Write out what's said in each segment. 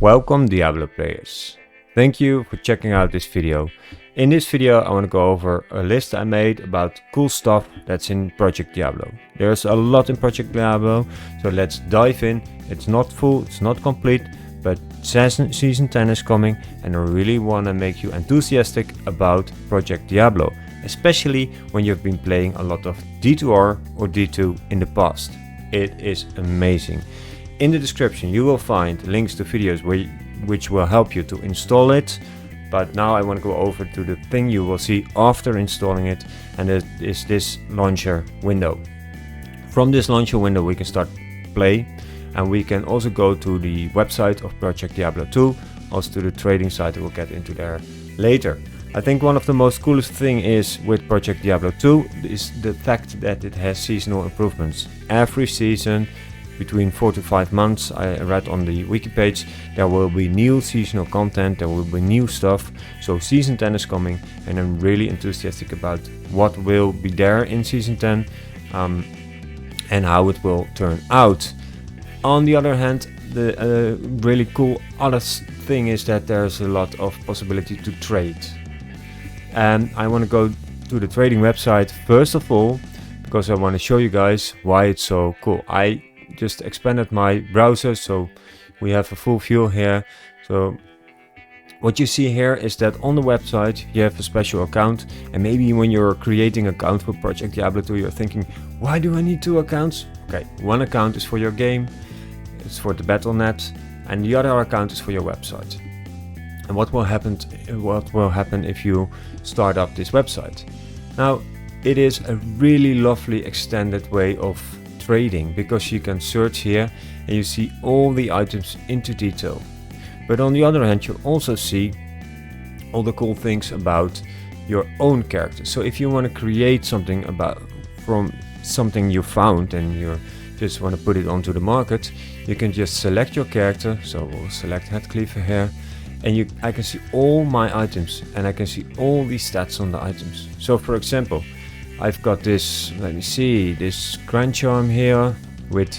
Welcome Diablo Players. Thank you for checking out this video. In this video I want to go over a list I made about cool stuff that's in Project Diablo. There's a lot in Project Diablo, so let's dive in. It's not full, it's not complete, but Season 10 is coming and I really want to make you enthusiastic about Project Diablo, especially when you've been playing a lot of D2R or D2 in the past. It is amazing. In the description you will find links to videos which will help you to install it, but now I want to go over to the thing you will see after installing it, and it is this launcher window. From this launcher window we can start play, and we can also go to the website of Project Diablo 2, also to the trading site. We'll get into there later. I think one of the most coolest thing is with Project Diablo 2 is the fact that it has seasonal improvements. Every season, between 4 to 5 months, I read on the Wiki page, there will be new seasonal content, there will be new stuff. So Season 10 is coming and I'm really enthusiastic about what will be there in Season 10 and how it will turn out. On the other hand, the really cool other thing is that there's a lot of possibility to trade. And I want to go to the trading website first of all, because I want to show you guys why it's so cool. I just expanded my browser so we have a full view here. So what you see here is that on the website you have a special account, and maybe when you're creating an account for Project Diablo 2 you're thinking, why do I need 2 accounts? Okay, one account is for your game, it's for the Battle.net, and the other account is for your website. And what will happen if you start up this website? Now it is a really lovely extended way of trading, because you can search here and you see all the items into detail. But on the other hand you also see all the cool things about your own character. So if you want to create something from something you found and you just want to put it onto the market, you can just select your character. So we'll select Headcleaver here, and I can see all my items and I can see all the stats on the items. So for example, I've got this, let me see, this Grand Charm here with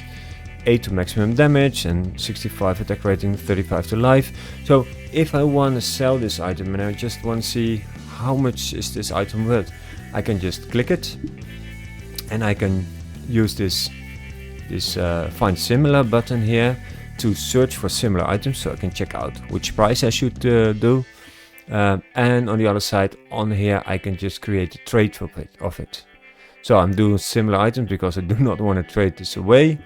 8 to maximum damage and 65 attack rating, 35 to life. So if I want to sell this item and I just want to see how much is this item worth, I can just click it and I can use this find similar button here to search for similar items, so I can check out which price I should do. And on the other side on here I can just create a trade of it. So I'm doing similar items because I do not want to trade this away,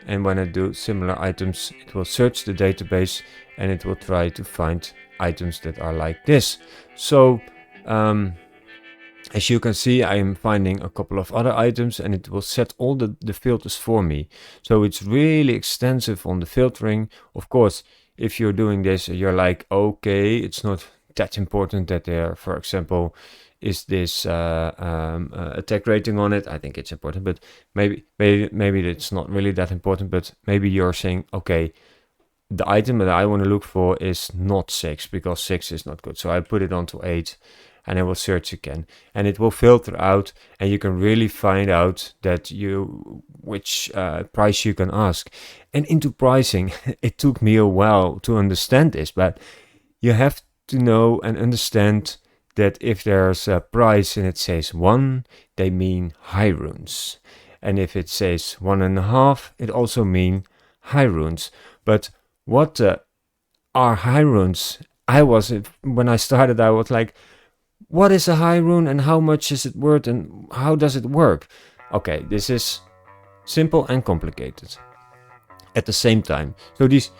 and when I do similar items it will search the database and it will try to find items that are like this. So as you can see, I am finding a couple of other items and it will set all the filters for me. So it's really extensive on the filtering. Of course, if you're doing this you're like, okay, it's not that important that there, for example, is this attack rating on it. I think it's important, but maybe it's not really that important. But maybe you're saying, okay, the item that I want to look for is not 6 because 6 is not good. So I put it onto 8 and I will search again and it will filter out, and you can really find out that which price you can ask. And into pricing, it took me a while to understand this, but you have to know and understand that if there's a price and it says 1, they mean high runes, and if it says 1.5, it also mean high runes. But what are high runes? When I started I was like, what is a high rune and how much is it worth and how does it work? Okay, this is simple and complicated at the same time. So these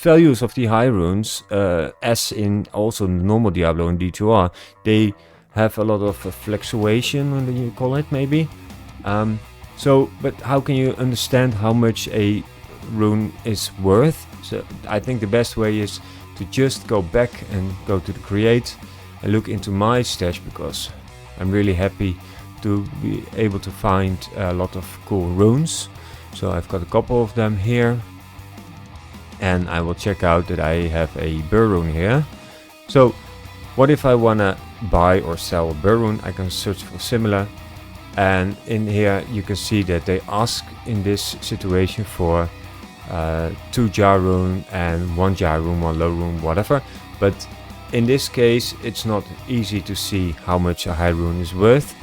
values of the high runes, as in also normal Diablo and D2R, they have a lot of fluctuation, when you call it maybe. But how can you understand how much a rune is worth? So I think the best way is to just go back and go to the create and look into my stash, because I'm really happy to be able to find a lot of cool runes. So I've got a couple of them here. And I will check out that I have a burr rune here. So what if I want to buy or sell a burr rune? I can search for similar, and in here you can see that they ask in this situation for 2 jar rune and 1 jar rune, 1 low rune, whatever. But in this case, it's not easy to see how much a high rune is worth.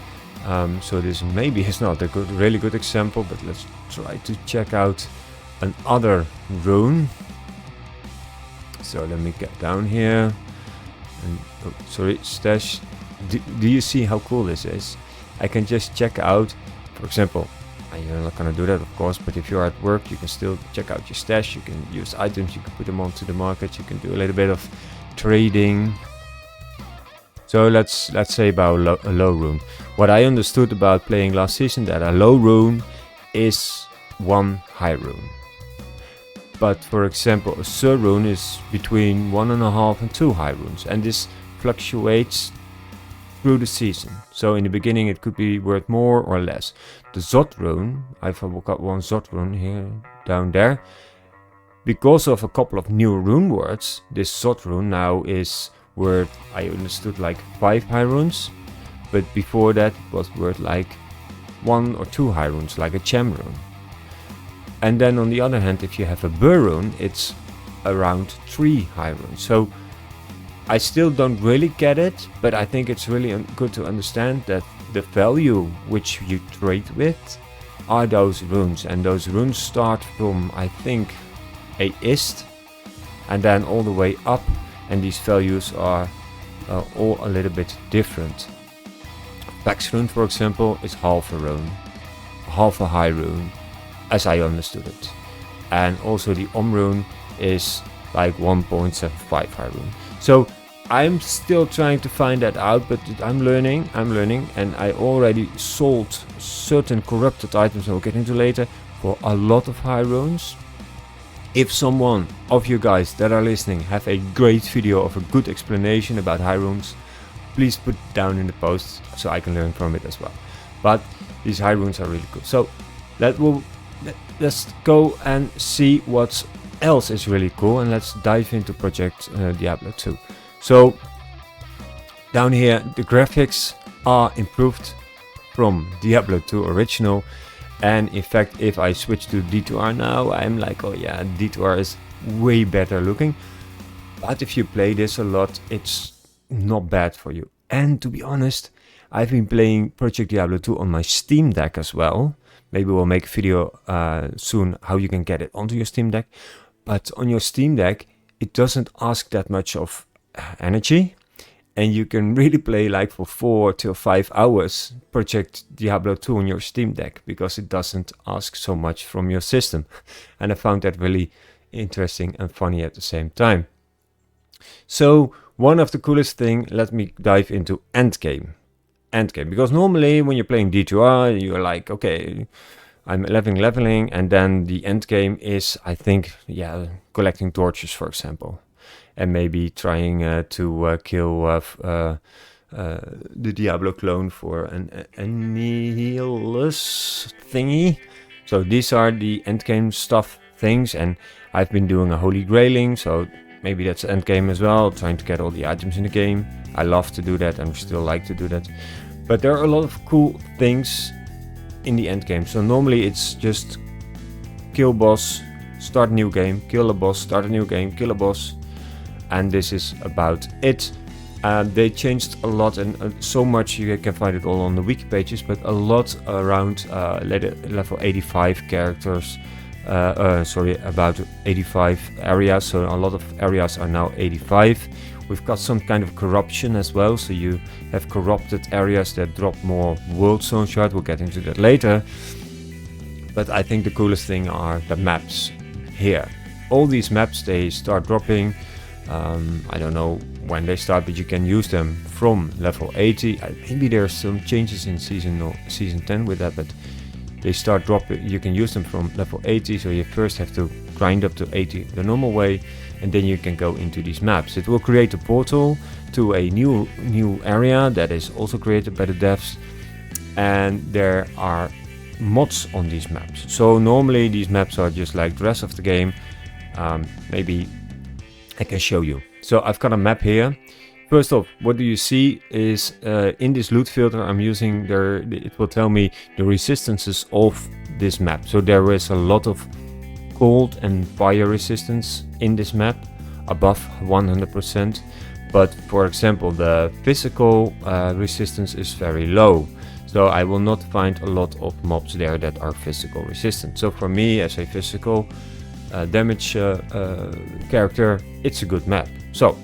So this maybe is not a really good example, but let's try to check out another rune. So let me get down here. And, oh, sorry, stash. Do you see how cool this is? I can just check out, for example, you're not gonna do that of course, but if you're at work, you can still check out your stash. You can use items, you can put them onto the market, you can do a little bit of trading. So let's say about a low rune. What I understood about playing last season, that a low rune is 1 high rune. But for example, a Sur rune is between 1.5 and 2 high runes, and this fluctuates through the season. So in the beginning it could be worth more or less. The Zot rune, I've got 1 Zot rune here, down there. Because of a couple of new rune words, this Zot rune now is worth, I understood, like 5 high runes. But before that it was worth like 1 or 2 high runes, like a Chem rune. And then on the other hand, if you have a Bur rune, it's around 3 high runes. So I still don't really get it, but I think it's really good to understand that the value which you trade with are those runes. And those runes start from, I think, a ist and then all the way up. And these values are all a little bit different. Pax rune, for example, is half a rune, half a high rune, as I understood it. And also the rune is like 1.75 high rune. So I'm still trying to find that out, but I'm learning, and I already sold certain corrupted items I'll get into later for a lot of high runes. If someone of you guys that are listening have a great video of a good explanation about high runes, please put it down in the post so I can learn from it as well. But these high runes are really cool. So let's go and see what else is really cool, and let's dive into Project Diablo 2. So down here the graphics are improved from Diablo 2 original, and in fact if I switch to D2R now, I'm like, oh yeah, D2R is way better looking. But if you play this a lot, it's not bad for you. And to be honest, I've been playing Project Diablo 2 on my Steam Deck as well. Maybe we'll make a video soon how you can get it onto your Steam Deck. But on your Steam Deck, it doesn't ask that much of energy, and you can really play like for 4 to 5 hours Project Diablo 2 on your Steam Deck, because it doesn't ask so much from your system. And I found that really interesting and funny at the same time. So one of the coolest thing, let me dive into endgame, because normally when you're playing D2R, you're like, okay, I'm leveling, and then the endgame is, I think, yeah, collecting torches, for example. And maybe trying to kill the Diablo clone for an Annihilus thingy. So these are the endgame stuff things, and I've been doing a Holy Grailing, so maybe that's endgame as well, trying to get all the items in the game. I love to do that and still like to do that. But there are a lot of cool things in the endgame. So normally it's just kill boss, start new game, kill a boss, start a new game, kill a boss. And this is about it. They changed a lot, and so much, you can find it all on the wiki pages, but a lot around level 85 characters, about 85 areas, so a lot of areas are now 85. We've got some kind of corruption as well, so you have corrupted areas that drop more world zone shard. We'll get into that later. But I think the coolest thing are the maps here. All these maps, they start dropping. I don't know when they start, but you can use them from level 80. Maybe there's some changes in season 10 with that, but they start dropping. You can use them from level 80, so you first have to grind up to 80 the normal way, and then you can go into these maps. It will create a portal to a new area that is also created by the devs, and there are mods on these maps. So normally these maps are just like the rest of the game. Maybe I can show you. So I've got a map here. First off, what do you see is in this loot filter I'm using it will tell me the resistances of this map. So there is a lot of cold and fire resistance in this map above 100%, but for example the physical resistance is very low, so I will not find a lot of mobs there that are physical resistant. So for me, as a physical damage character, it's a good map. So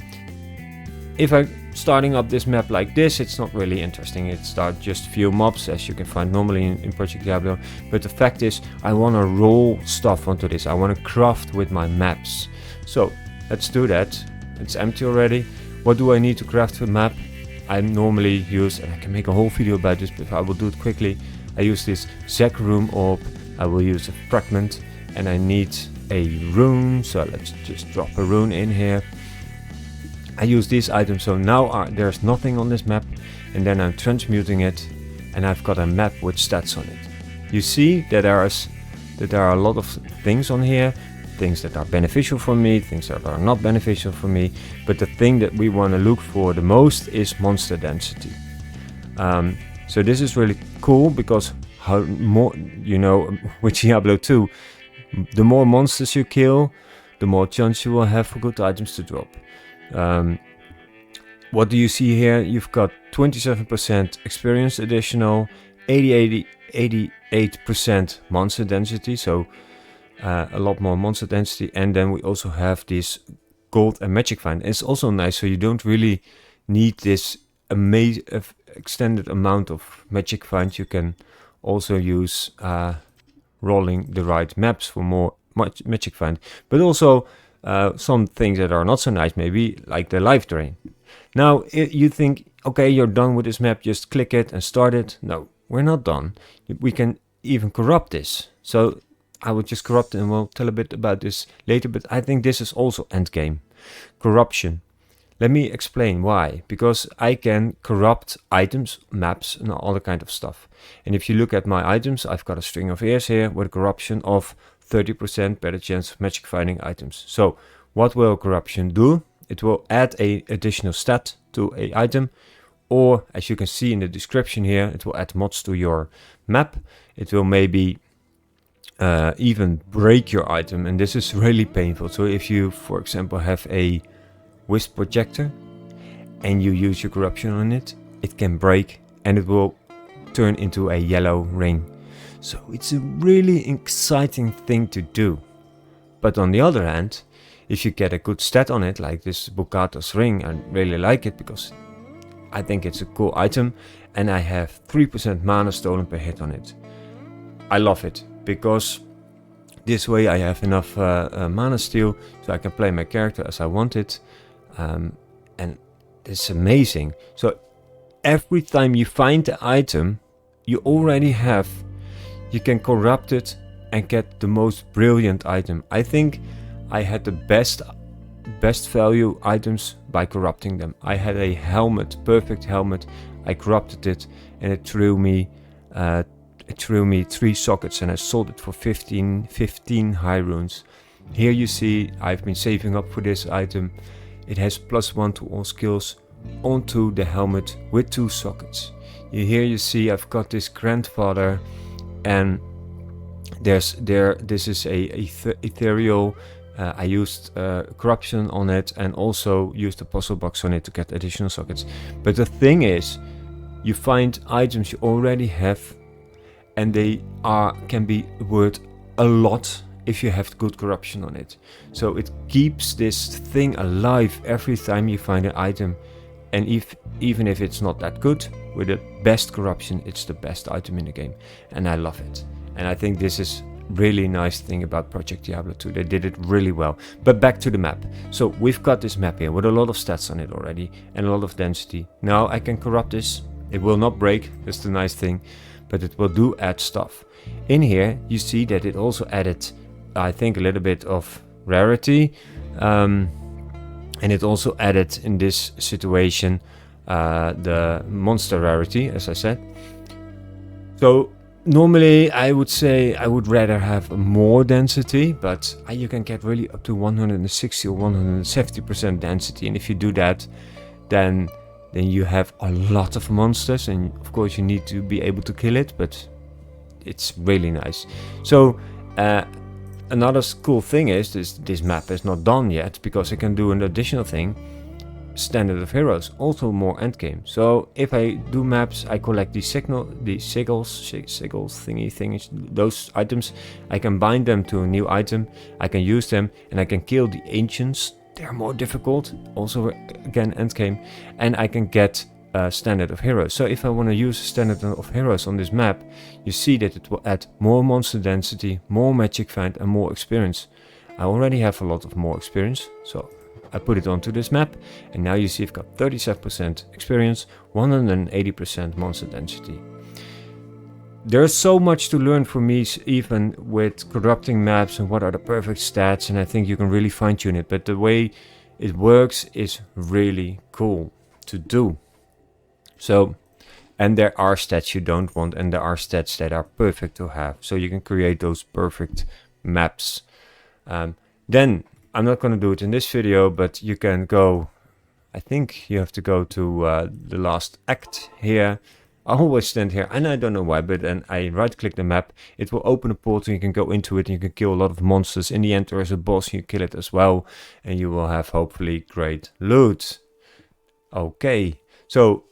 if I'm starting up this map like this, it's not really interesting. It starts just few mobs, as you can find normally in Project Diablo. But the fact is, I want to roll stuff onto this. I want to craft with my maps. So let's do that. It's empty already. What do I need to craft a map? I normally use, and I can make a whole video about this, but I will do it quickly. I use this Zac Room Orb. I will use a fragment, and I need a rune. So let's just drop a rune in here. I use these items, so now there's nothing on this map, and then I'm transmuting it, and I've got a map with stats on it. You see that there are a lot of things on here, things that are beneficial for me, things that are not beneficial for me, but the thing that we want to look for the most is monster density. So this is really cool, because how more, you know, with Diablo 2, the more monsters you kill, the more chance you will have for good items to drop. What do you see here? You've got 27% experience additional, 88% monster density, so a lot more monster density, and then we also have this gold and magic find. It's also nice, so you don't really need this amazing extended amount of magic find. You can also use rolling the right maps for more magic find, but also some things that are not so nice, maybe like the life drain. Now you think, okay, you're done with this map, just click it and start it. No, we're not done. We can even corrupt this. So I will just corrupt it, and we'll tell a bit about this later, but I think this is also endgame. Corruption. Let me explain why. Because I can corrupt items, maps, and all that kind of stuff. And if you look at my items, I've got a string of ears here with a corruption of 30% better chance of magic finding items. So what will corruption do? It will add a additional stat to a item, or as you can see in the description here, it will add mods to your map. It will maybe even break your item, and this is really painful. So if you, for example, have a wisp projector and you use your corruption on it, it can break and it will turn into a yellow ring. So it's a really exciting thing to do. But on the other hand, if you get a good stat on it, like this Bukato's ring, I really like it because I think it's a cool item, and I have 3% mana stolen per hit on it. I love it, because this way I have enough mana steal, so I can play my character as I want it, and it's amazing. So every time you find the item, you already have, you can corrupt it and get the most brilliant item. I think I had the best value items by corrupting them. I had a helmet, perfect helmet. I corrupted it, and it threw me 3 sockets, and I sold it for 15 high runes. Here you see I've been saving up for this item. It has +1 to all skills onto the helmet with 2 sockets. Here you see I've got this grandfather, and this is a ethereal. I used corruption on it, and also used the puzzle box on it to get additional sockets. But the thing is, you find items you already have, and they can be worth a lot if you have good corruption on it. So it keeps this thing alive every time you find an item, and even if it's not that good, with the best corruption, it's the best item in the game, and I love it. And I think this is really nice thing about Project Diablo 2. They did it really well. But back to the map. So we've got this map here with a lot of stats on it already, and a lot of density. Now I can corrupt this. It will not break, that's the nice thing, but it will do add stuff. In here you see that it also added, I think, a little bit of rarity, and it also added in this situation the monster rarity, as I said. So normally I would say I would rather have more density, but you can get really up to 160 or 170% density, and if you do that, then you have a lot of monsters, and of course you need to be able to kill it, but it's really nice. So another cool thing is this map is not done yet, because I can do an additional thing, standard of heroes, also more endgame. So if I do maps, I collect these sigils thingies, those items. I can bind them to a new item, I can use them, and I can kill the ancients. They're more difficult, also again endgame, and I can get standard of heroes. So if I want to use standard of heroes on this map, you see that it will add more monster density, more magic find, and more experience. I already have a lot of more experience, so I put it onto this map, and now you see I've got 37% experience, 180% monster density. There's so much to learn for me, even with corrupting maps and what are the perfect stats, and I think you can really fine tune it, but the way it works is really cool to do. So, and there are stats you don't want, and there are stats that are perfect to have, so you can create those perfect maps. Then I'm not going to do it in this video, but you can go, I think you have to go to the last act here. I always stand here, and I don't know why, but then I right click the map, it will open a portal, you can go into it, and you can kill a lot of monsters. In the end there is a boss, you kill it as well, and you will have hopefully great loot. Okay, so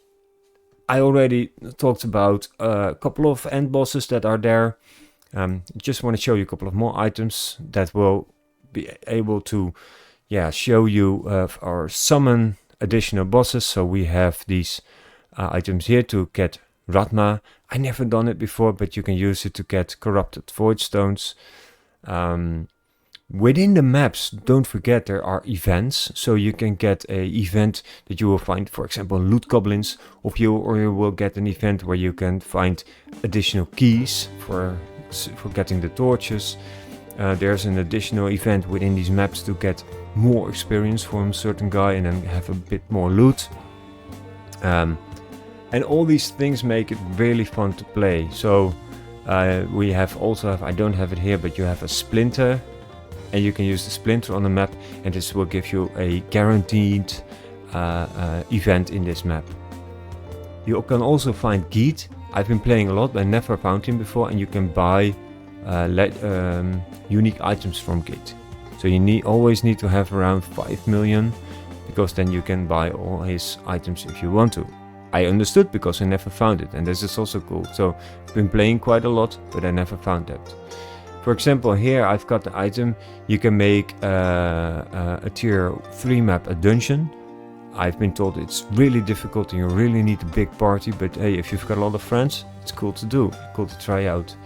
I already talked about a couple of end bosses that are there. Just want to show you a couple of more items that will be able to show you or summon additional bosses. So we have these items here to get Ratma. I never done it before, but you can use it to get corrupted void stones. Within the maps, don't forget there are events, so you can get a event that you will find, for example, loot goblins, or you will get an event where you can find additional keys for getting the torches. There's an additional event within these maps to get more experience from a certain guy and then have a bit more loot. And all these things make it really fun to play. So we have also, I don't have it here, but you have a splinter, and you can use the splinter on the map, and this will give you a guaranteed event in this map. You can also find Geet. I've been playing a lot, but I never found him before, and you can buy unique items from Geet. So you always need to have around 5 million, because then you can buy all his items if you want to. I understood because I never found it, and this is also cool. So I've been playing quite a lot, but I never found that. For example, here I've got the item, you can make a tier 3 map a dungeon. I've been told it's really difficult and you really need a big party, but hey, if you've got a lot of friends, it's cool to do, cool to try out.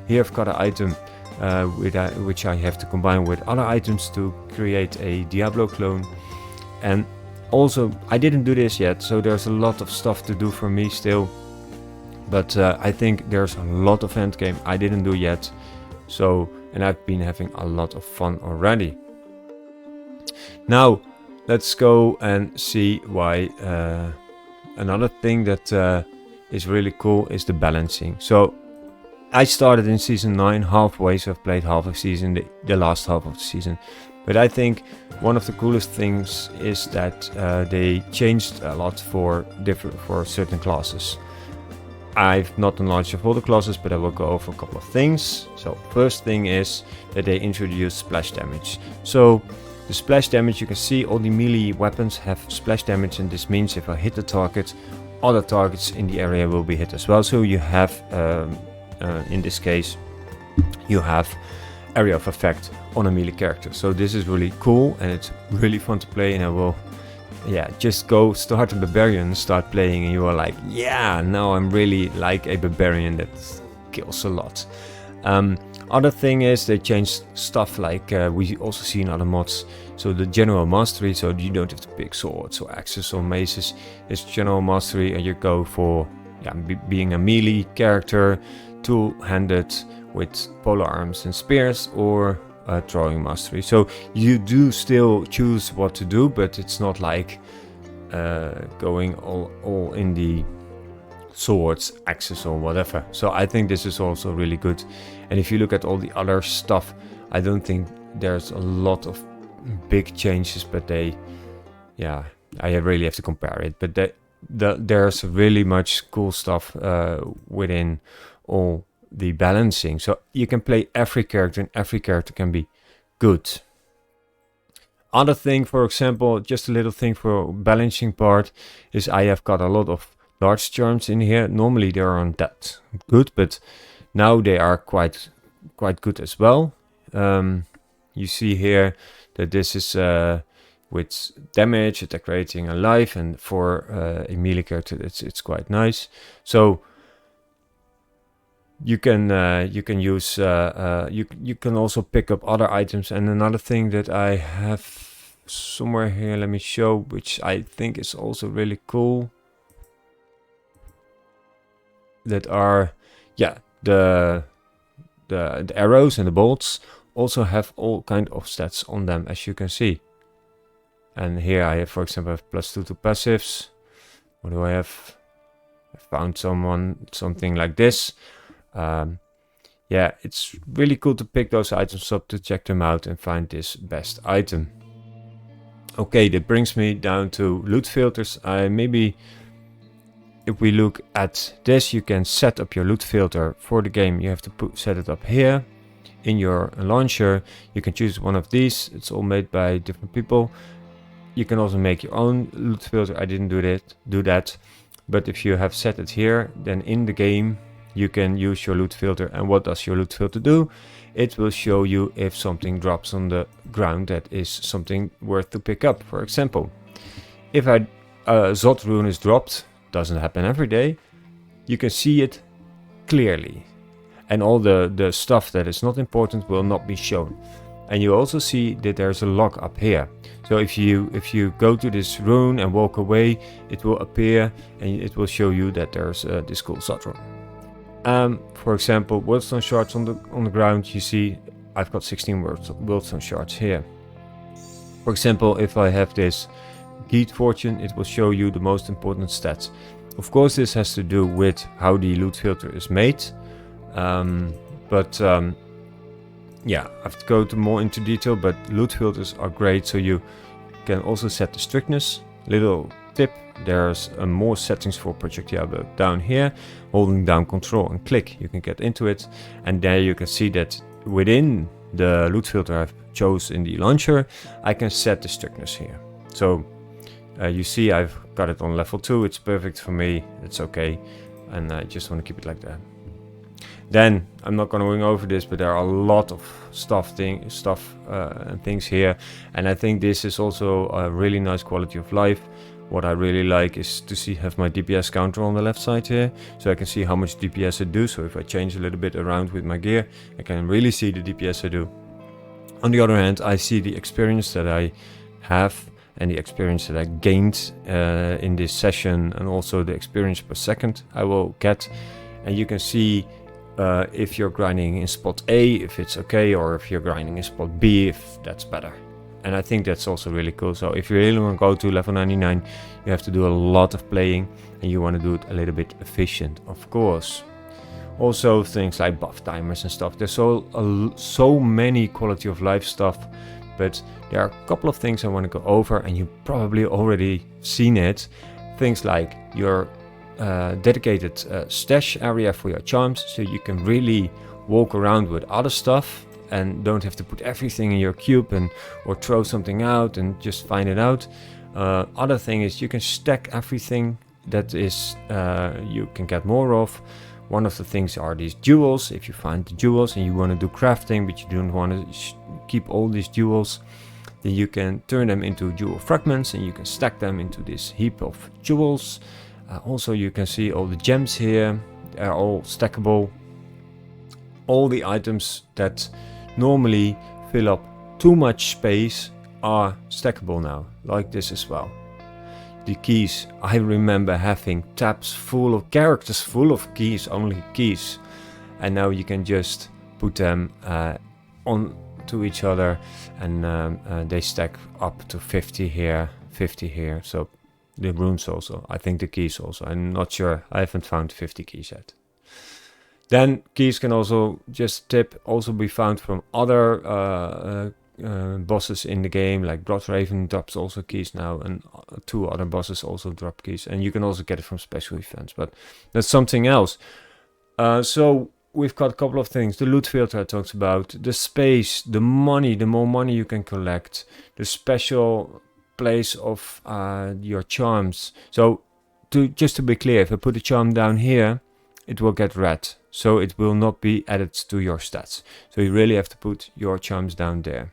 Here I've got an item which I have to combine with other items to create a Diablo clone. And also, I didn't do this yet, so there's a lot of stuff to do for me still. But I think there's a lot of endgame I didn't do yet. So, and I've been having a lot of fun already. Now, let's go and see why. Another thing that is really cool is the balancing. So, I started in season 9 halfway, so I've played half of season, the last half of the season. But I think one of the coolest things is that they changed a lot for certain classes. I've not enlarged of all the classes, but I will go over a couple of things. So first thing is that they introduced splash damage. So the splash damage, you can see all the melee weapons have splash damage, and this means if I hit the target, other targets in the area will be hit as well. So you have, in this case, you have area of effect on a melee character. So this is really cool and it's really fun to play, and I will just go start a barbarian, start playing, and you are like, yeah, now I'm really like a barbarian that kills a lot. Other thing is they changed stuff like we also see in other mods. So the general mastery, so you don't have to pick swords or axes or maces. It's general mastery, and you go for being a melee character, two-handed with polar arms and spears, or throwing mastery. So you do still choose what to do, but it's not like going all in the swords, axes or whatever. So I think this is also really good. And if you look at all the other stuff, I don't think there's a lot of big changes, but I really have to compare it. But there's really much cool stuff within all the balancing. So you can play every character and every character can be good. Other thing, for example, just a little thing for balancing part is I have got a lot of large charms in here. Normally they aren't that good, but now they are quite good as well. You see here that this is with damage, attack rating, and life, and for a melee character, it's quite nice. So you can use you can also pick up other items. And another thing that I have somewhere here, let me show, which I think is also really cool, that are the arrows and the bolts also have all kind of stats on them, as you can see. And here I have, for example, have +2 to passives. What do I have? I found something like this. Yeah, it's really cool to pick those items up, to check them out and find this best item. Okay, that brings me down to loot filters. Maybe if we look at this, you can set up your loot filter for the game. You have to set it up here in your launcher. You can choose one of these. It's all made by different people. You can also make your own loot filter. I didn't do that. But if you have set it here, then in the game you can use your loot filter. And what does your loot filter do? It will show you if something drops on the ground that is something worth to pick up. For example, if a Zod rune is dropped, doesn't happen every day, you can see it clearly. And all the stuff that is not important will not be shown. And you also see that there's a log up here. So if you go to this rune and walk away, it will appear and it will show you that there's this cool Zod rune. For example, Wildstone shards on the ground. You see I've got 16 Wildstone shards here. For example, if I have this Geet Fortune, it will show you the most important stats. Of course, this has to do with how the loot filter is made. Yeah, I have to go more into detail, but loot filters are great. So you can also set the strictness. Little tip, there's more settings for Project Diablo down here. Holding down Control and click, you can get into it. And there you can see that within the loot filter I've chose in the launcher, I can set the strictness here. So you see I've got it on level 2. It's perfect for me. It's okay. And I just want to keep it like that. Then I'm not going to go over this, but there are a lot of stuff and things here, and I think this is also a really nice quality of life. What I really like is to have my DPS counter on the left side here, so I can see how much DPS I do. So if I change a little bit around with my gear, I can really see the DPS I do. On the other hand, I see the experience that I have and the experience that I gained in this session, and also the experience per second I will get. And you can see if you're grinding in spot A, if it's okay, or if you're grinding in spot B, if that's better. And I think that's also really cool. So if you really want to go to level 99, you have to do a lot of playing, and you want to do it a little bit efficient, of course. Also things like buff timers and stuff. There's so many quality of life stuff, but there are a couple of things I want to go over, and you've probably already seen it. Things like your dedicated stash area for your charms, so you can really walk around with other stuff and don't have to put everything in your cube or throw something out and just find it out. Other thing is you can stack everything that is you can get more of. One of the things are these jewels. If you find the jewels and you want to do crafting, but you don't want to keep all these jewels, then you can turn them into jewel fragments and you can stack them into this heap of jewels. Also, you can see all the gems here. They are all stackable. All the items that normally fill up too much space are stackable now, like this as well. The keys, I remember having tabs full of characters, full of keys, only keys. And now you can just put them on to each other, and they stack up to 50 here, 50 here. So the runes also, I think the keys also. I'm not sure, I haven't found 50 keys yet. Then keys can also, just tip, also be found from other bosses in the game, like Bloodhaven drops also keys now, and 2 other bosses also drop keys, and you can also get it from special events, but that's something else. So we've got a couple of things. The loot filter I talked about, the space, the money, the more money you can collect, the special place of your charms. So just to be clear, if I put a charm down here, it will get red. So it will not be added to your stats. So you really have to put your charms down there.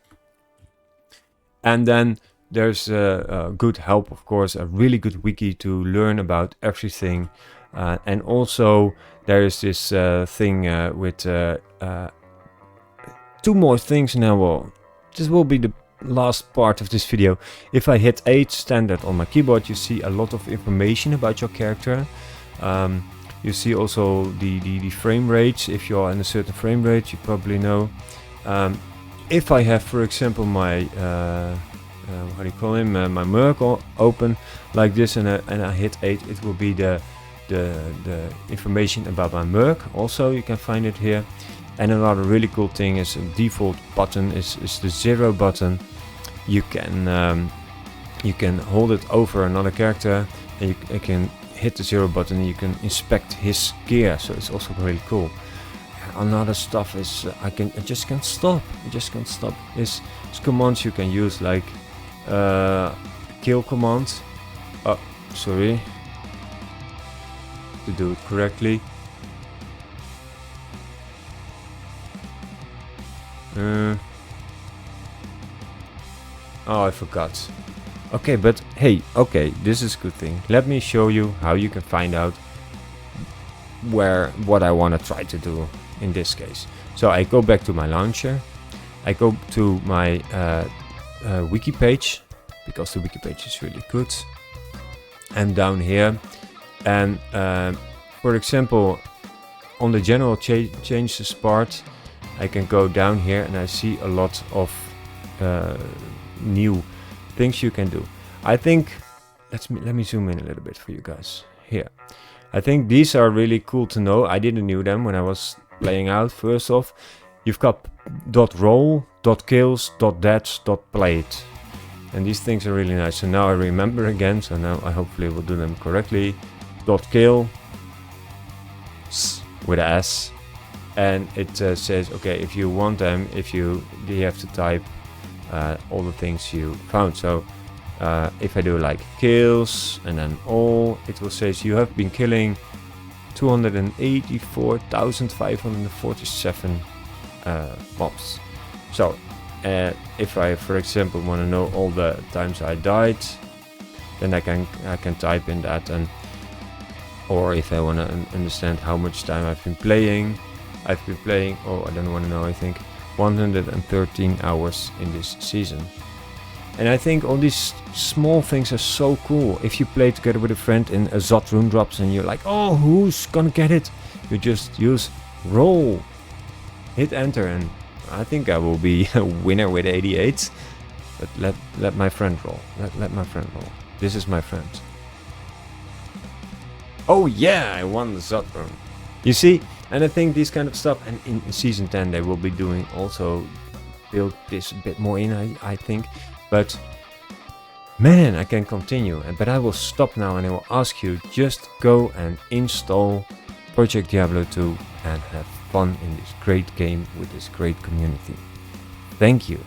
And then there's a good help, of course, a really good wiki to learn about everything. And also there is this thing with 2 more things now. Well, this will be the last part of this video. If I hit 8 standard on my keyboard, you see a lot of information about your character. You see also the frame rates. If you're in a certain frame rate, you probably know. If I have, for example, my how do you call him, my Merc open like this, and I hit 8, it will be the information about my Merc. Also, you can find it here. And another really cool thing is a default button is the 0 button. You can hold it over another character, and you can hit the 0 button and you can inspect his gear, so it's also really cool. Another stuff is I just can't stop. Is commands you can use, like kill command. Oh, sorry. To do it correctly. Oh, I forgot. Okay, but hey, okay, this is a good thing. Let me show you how you can find out what I want to try to do in this case. So I go back to my launcher. I go to my wiki page, because the wiki page is really good. And down here, and for example, on the general changes part, I can go down here and I see a lot of new things you can do. I think let me zoom in a little bit for you guys here. I think these are really cool to know. I didn't know them when I was playing out. First off, you've got .roll, .kills, .deaths, .played, and these things are really nice. So now I remember again, so now I hopefully will do them correctly. .kill with a S, and it says, okay, if you want them, you have to type all the things you found. So if I do like kills and then all, it will say you have been killing 284,547 mobs. So if I, for example, want to know all the times I died, then I can type in that, and or if I want to understand how much time I've been playing, oh, I don't want to know, I think 113 hours in this season. And I think all these small things are so cool. If you play together with a friend and a Zot rune drops and you're like, oh, who's gonna get it? You just use roll, hit enter, and I think I will be a winner with 88. But let my friend roll. Let my friend roll. This is my friend. Oh yeah, I won the Zot rune. You see? And I think this kind of stuff, and in season 10 they will be doing also build this a bit more in, I think. But man, I can continue, but I will stop now and I will ask you, just go and install Project Diablo 2 and have fun in this great game with this great community. Thank you.